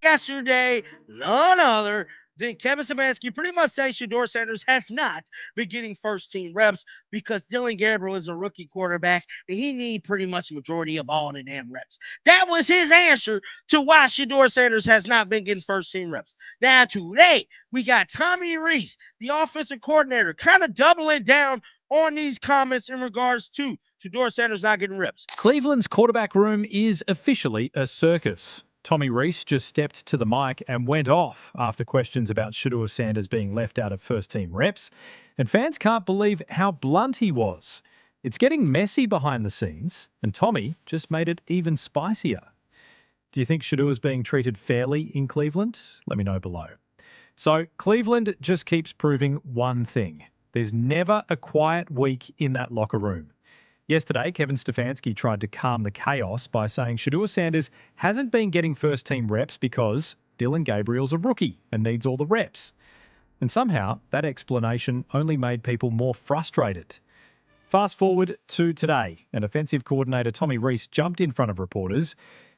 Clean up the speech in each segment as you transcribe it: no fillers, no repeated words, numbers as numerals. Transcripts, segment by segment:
yesterday, none other than Kevin Stefanski pretty much saying Shedeur Sanders has not been getting first team reps because Dylan Gabriel is a rookie quarterback and he need pretty much a majority of all the damn reps. That was his answer to why Shedeur Sanders has not been getting first team reps. Now today, we got Tommy Reese, the offensive coordinator, kind of doubling down on these comments in regards to Shedeur Sanders not getting reps. Cleveland's quarterback room is officially a circus. Tommy Reese just stepped to the mic and went off after questions about Shedeur Sanders being left out of first team reps, and fans can't believe how blunt he was. It's getting messy behind the scenes, and Tommy just made it even spicier. Do you think Shedeur is being treated fairly in Cleveland? Let me know below. So, Cleveland just keeps proving one thing. There's never a quiet week in that locker room. Yesterday, Kevin Stefanski tried to calm the chaos by saying Shedeur Sanders hasn't been getting first team reps because Dylan Gabriel's a rookie and needs all the reps. And somehow, that explanation only made people more frustrated. Fast forward to today, and offensive coordinator Tommy Reese jumped in front of reporters,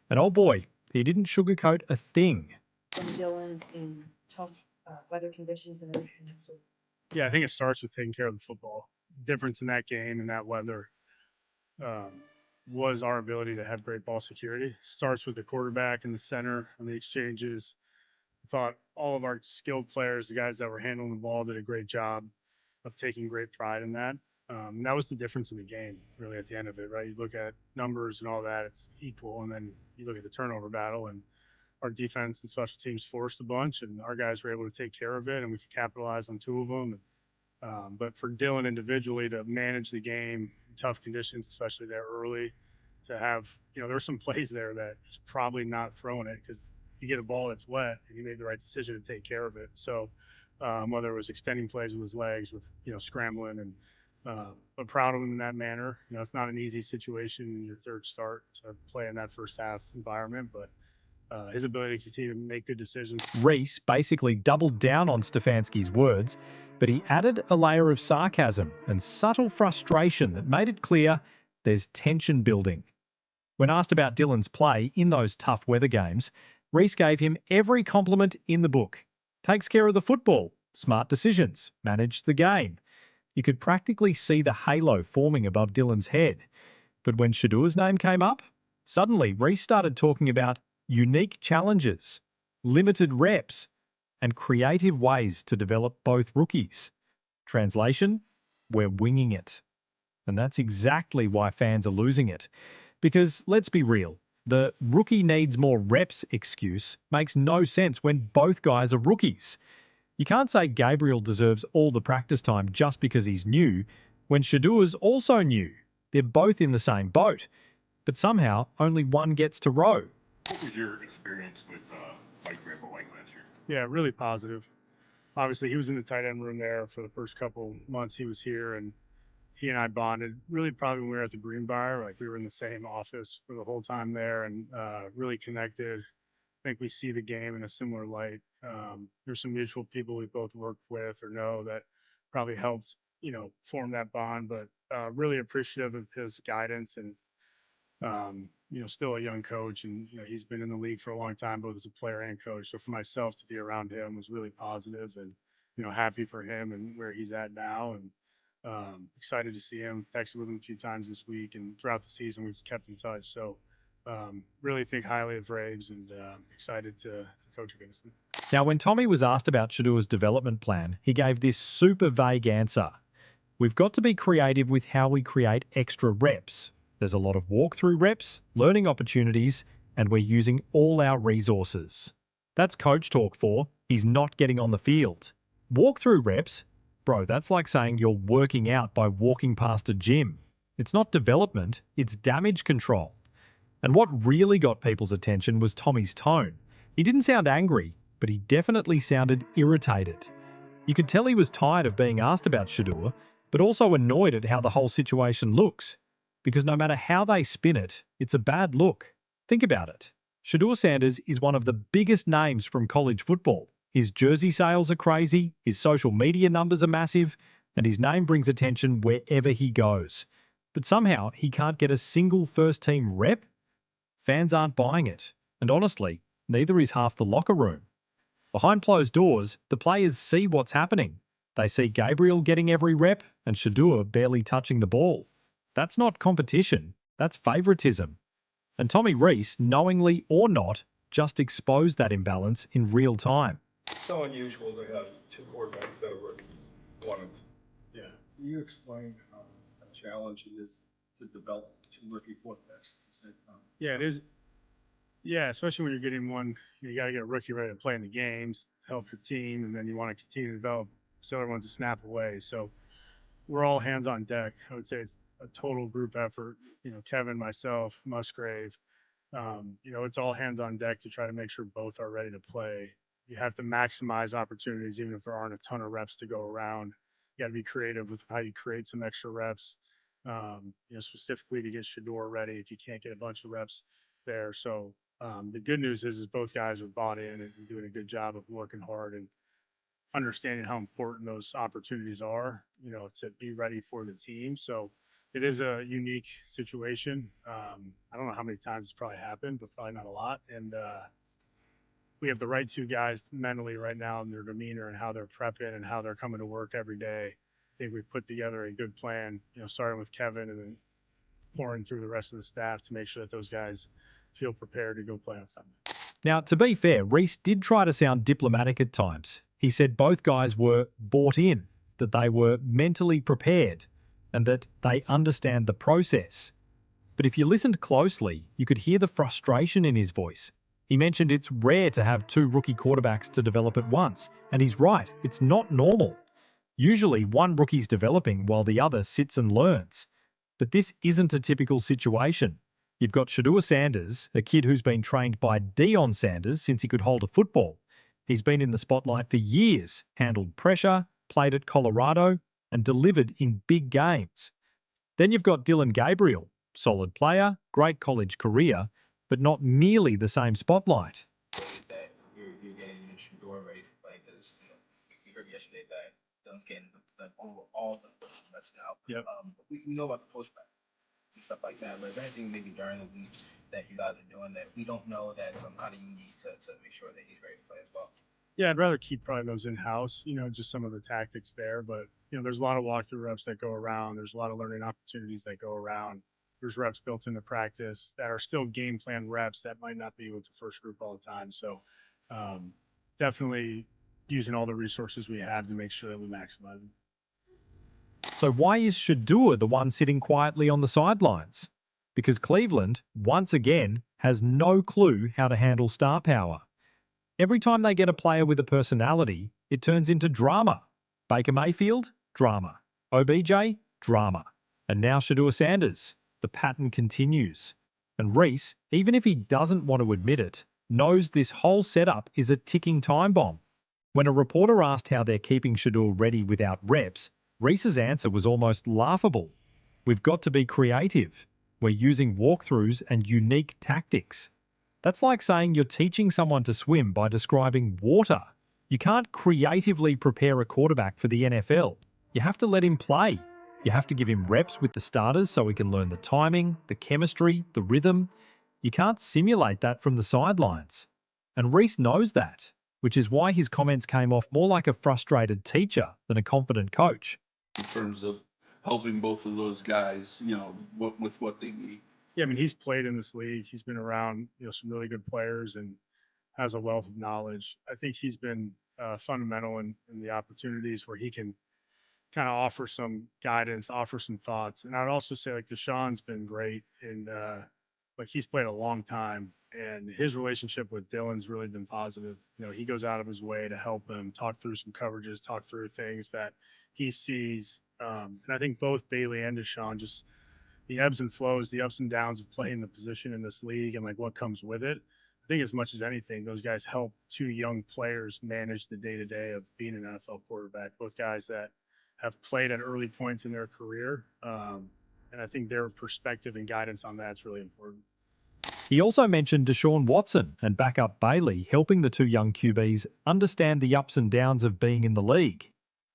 and oh boy, he didn't sugarcoat a thing. From Dylan in tough weather conditions and everything. So Yeah, I think it starts with taking care of the football. Difference in that game and that weather was our ability to have great ball security. Starts with the quarterback in the center and the exchanges. I thought all of our skilled players, the guys that were handling the ball, did a great job of taking great pride in that. And that was the difference in the game, really, at the end of it, right? You look at numbers and all that, it's equal. And then you look at the turnover battle, and our defense and special teams forced a bunch, and our guys were able to take care of it, and we could capitalize on two of them. But for Dylan individually to manage the game in tough conditions, especially there early, to have, there were some plays there that he's probably not throwing it because you get a ball that's wet and he made the right decision to take care of it. So whether it was extending plays with his legs, with, scrambling, and but proud of him in that manner. It's not an easy situation in your third start to play in that first half environment, but his ability to continue to make good decisions. Reese basically doubled down on Stefanski's words, but he added a layer of sarcasm and subtle frustration that made it clear there's tension building. When asked about Dylan's play in those tough weather games, Reese gave him every compliment in the book. Takes care of the football, smart decisions, managed the game. You could practically see the halo forming above Dylan's head. But when Shedeur's name came up, suddenly Reese started talking about unique challenges, limited reps, and creative ways to develop both rookies. Translation, we're winging it. And that's exactly why fans are losing it. Because let's be real, the rookie needs more reps excuse makes no sense when both guys are rookies. You can't say Gabriel deserves all the practice time just because he's new, when Shedeur's also new. They're both in the same boat, but somehow only one gets to row. What was your experience with Mike Grable like last year? Yeah, really positive. Obviously, he was in the tight end room there for the first couple months he was here, and he and I bonded really probably when we were at the Greenbrier. Like, we were in the same office for the whole time there, and really connected. I think we see the game in a similar light. There's some mutual people we both worked with or know that probably helped, form that bond, but really appreciative of his guidance and, still a young coach, and, he's been in the league for a long time, both as a player and coach. So for myself to be around him was really positive, and, happy for him and where he's at now, and excited to see him. Texted with him a few times this week, and throughout the season we've kept in touch. So really think highly of Raves, and excited to coach against him. Now, when Tommy was asked about Shedeur's development plan, he gave this super vague answer. We've got to be creative with how we create extra reps. There's a lot of walkthrough reps, learning opportunities, and we're using all our resources. That's coach talk for he's not getting on the field. Walkthrough reps? Bro, that's like saying you're working out by walking past a gym. It's not development, it's damage control. And what really got people's attention was Tommy's tone. He didn't sound angry, but he definitely sounded irritated. You could tell he was tired of being asked about Shedeur, but also annoyed at how the whole situation looks. Because no matter how they spin it, it's a bad look. Think about it. Shedeur Sanders is one of the biggest names from college football. His jersey sales are crazy, his social media numbers are massive, and his name brings attention wherever he goes. But somehow he can't get a single first-team rep? Fans aren't buying it. And honestly, neither is half the locker room. Behind closed doors, the players see what's happening. They see Gabriel getting every rep and Shedeur barely touching the ball. That's not competition, that's favouritism. And Tommy Reese, knowingly or not, just exposed that imbalance in real time. It's so unusual to have two quarterbacks that are rookies. One of them. Yeah. Can you explain how challenging it is to develop two rookie quarterbacks at the same time? Yeah, it is. Yeah, especially when you're getting one, you got to get a rookie ready to play in the games, help your team, and then you want to continue to develop so everyone's a snap away. So we're all hands on deck. I would say it's a total group effort. Kevin, myself, Musgrave, it's all hands on deck to try to make sure both are ready to play. You have to maximize opportunities, even if there aren't a ton of reps to go around. You got to be creative with how you create some extra reps, specifically to get Shedeur ready if you can't get a bunch of reps there. So the good news is both guys have bought in and doing a good job of working hard and understanding how important those opportunities are, to be ready for the team. So it is a unique situation. I don't know how many times it's probably happened, but probably not a lot. And we have the right two guys mentally right now in their demeanor and how they're prepping and how they're coming to work every day. I think we've put together a good plan, starting with Kevin and then pouring through the rest of the staff to make sure that those guys feel prepared to go play on Sunday. Now, to be fair, Reese did try to sound diplomatic at times. He said both guys were bought in, that they were mentally prepared, and that they understand the process. But if you listened closely, you could hear the frustration in his voice. He mentioned it's rare to have two rookie quarterbacks to develop at once, and he's right, it's not normal. Usually one rookie's developing while the other sits and learns. But this isn't a typical situation. You've got Shedeur Sanders, a kid who's been trained by Deion Sanders since he could hold a football. He's been in the spotlight for years, handled pressure, played at Colorado, and delivered in big games. Then you've got Dillon Gabriel, solid player, great college career, but not nearly the same spotlight. That you're getting Shedeur ready to play because we heard yesterday that Duncan all the reps now. Yep. We know about the post practice and stuff like that, but is there anything maybe during the week that you guys are doing that we don't know that some kind of unique to make sure that he's ready to play as well? Yeah, I'd rather keep probably those in house, just some of the tactics there. But, there's a lot of walkthrough reps that go around. There's a lot of learning opportunities that go around. There's reps built into practice that are still game plan reps that might not be with the first group all the time. So definitely using all the resources we have to make sure that we maximize them. So why is Shedeur the one sitting quietly on the sidelines? Because Cleveland, once again, has no clue how to handle star power. Every time they get a player with a personality, it turns into drama. Baker Mayfield, drama. OBJ, drama. And now Shedeur Sanders. The pattern continues. And Reese, even if he doesn't want to admit it, knows this whole setup is a ticking time bomb. When a reporter asked how they're keeping Shedeur ready without reps, Reese's answer was almost laughable. We've got to be creative. We're using walkthroughs and unique tactics. That's like saying you're teaching someone to swim by describing water. You can't creatively prepare a quarterback for the NFL. You have to let him play. You have to give him reps with the starters so he can learn the timing, the chemistry, the rhythm. You can't simulate that from the sidelines. And Reese knows that, which is why his comments came off more like a frustrated teacher than a confident coach. In terms of helping both of those guys, with what they need. Yeah, I mean, he's played in this league. He's been around, some really good players and has a wealth of knowledge. I think he's been fundamental in the opportunities where he can kind of offer some guidance, offer some thoughts. And I'd also say like Deshaun's been great and he's played a long time and his relationship with Dylan's really been positive. He goes out of his way to help him talk through some coverages, talk through things that he sees. And I think both Bailey and Deshaun just the ebbs and flows, the ups and downs of playing the position in this league and like what comes with it. I think as much as anything, those guys help two young players manage the day-to-day of being an NFL quarterback, both guys that have played at early points in their career. And I think their perspective and guidance on that's really important. He also mentioned Deshaun Watson and backup Bailey helping the two young QBs understand the ups and downs of being in the league.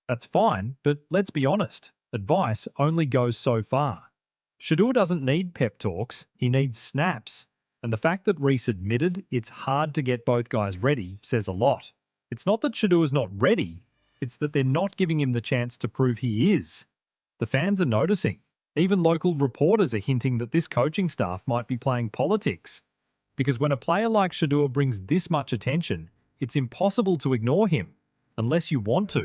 That's fine, but let's be honest, advice only goes so far. Shedeur doesn't need pep talks, he needs snaps. And the fact that Reese admitted it's hard to get both guys ready says a lot. It's not that Shedeur's not ready, it's that they're not giving him the chance to prove he is. The fans are noticing. Even local reporters are hinting that this coaching staff might be playing politics. Because when a player like Shedeur brings this much attention, it's impossible to ignore him, unless you want to.